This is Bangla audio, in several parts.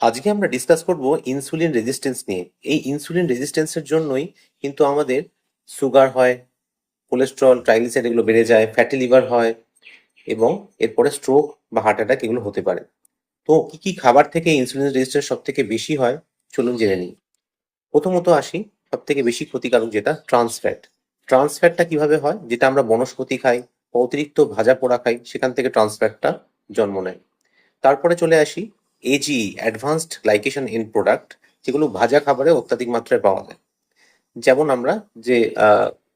আজকে আমরা ডিসকাস করব ইনসুলিন রেজিস্ট্যান্স নিয়ে। এই ইনসুলিন রেজিস্ট্যান্সের জন্যই কিন্তু আমাদের সুগার হয়, কোলেস্টেরল, ট্রাইগ্লিসাইড এগুলো বেড়ে যায়, ফ্যাটি লিভার হয় এবং এরপরে স্ট্রোক বা হার্ট অ্যাটাক এগুলো হতে পারে। তো কি কি খাবার থেকে ইনসুলিন রেজিস্ট্যান্স সব থেকে বেশি হয় চলুন জেনে নিই। প্রথমত আসি, সব থেকে বেশি ক্ষতিকারক যেটা ট্রান্স ফ্যাট। ট্রান্স ফ্যাটটা কিভাবে হয়? যেটা আমরা বনস্পতি খাই বা অতিরিক্ত ভাজা পোড়া খাই, সেখান থেকে ট্রান্স ফ্যাটটা জন্ম নেয়। তারপরে চলে আসি AG, advanced glycation and product, যেগুলো ভাজা খাবারে অত্যাধিক মাত্রায় পাওয়া যায়। যেমন আমরা যে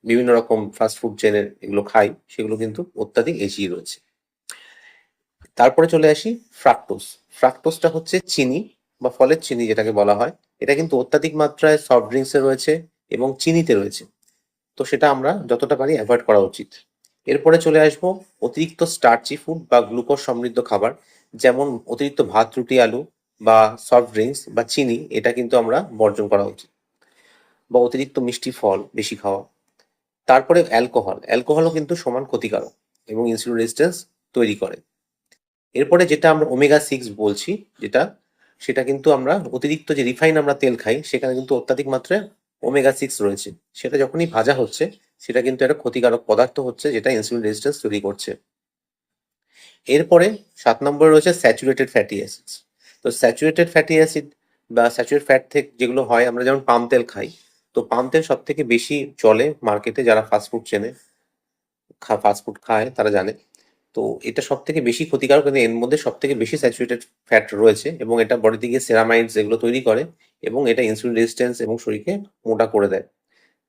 বিভিন্ন রকম ফাস্ট ফুড চেনের এগুলো খাই, সেগুলো কিন্তু অত্যাধিক এজি রয়েছে। তারপরে চলে আসি ফ্রাক্টোজ। ফ্রাক্টোজটা হচ্ছে চিনি বা ফলের চিনি যেটাকে বলা হয়। এটা কিন্তু অত্যাধিক মাত্রায় সফট ড্রিঙ্কসে রয়েছে এবং চিনিতে রয়েছে। তো সেটা আমরা যতটা পারি অ্যাভয়েড করা উচিত। এরপরে চলে আসবো অতিরিক্ত স্টার্চি ফুড বা গ্লুকোজ সমৃদ্ধ খাবার, যেমন অতিরিক্ত ভাত, রুটি, আলু বা সফট ড্রিঙ্কস বা চিনি, এটা কিন্তু আমরা বর্জন করা উচিত। বা অতিরিক্ত মিষ্টি ফল বেশি খাওয়া। তারপরে অ্যালকোহল। অ্যালকোহলও কিন্তু সমান ক্ষতিকারক এবং ইনসুলিন রেজিস্ট্যান্স তৈরি করে। এরপরে যেটা আমরা ওমেগা 6 বলছি, যেটা সেটা কিন্তু আমরা অতিরিক্ত যে রিফাইন আমরা তেল খাই, সেখানে কিন্তু অত্যাধিক মাত্রায় ওমেগা 6 রয়েছে। সেটা যখনই ভাজা হচ্ছে, সেটা কিন্তু একটা ক্ষতিকারক পদার্থ হচ্ছে, যেটা ইনসুলিন রেজিস্ট্যান্স তৈরি করছে। এরপরে 7 নম্বরে রয়েছে স্যাচুরেটেড ফ্যাটি অ্যাসিডস। তো স্যাচুরেটেড ফ্যাটি অ্যাসিড বা স্যাচুরেটেড ফ্যাট থেকে যেগুলো হয়, আমরা যেমন পাম তেল খাই। তো পাম তেল সব থেকে বেশি চলে মার্কেটে, যারা ফাস্টফুড চেনে ফাস্টফুড খায় তারা জানে। তো এটা সব থেকে বেশি ক্ষতিকারক, কিন্তু এর মধ্যে সব থেকে বেশি স্যাচুরেটেড ফ্যাট রয়েছে এবং এটা বডিতে গিয়ে সেরামাইডস এগুলো তৈরি করে এবং এটা ইনসুলিন রেজিস্ট্যান্স এবং শরীরকে মোটা করে দেয়।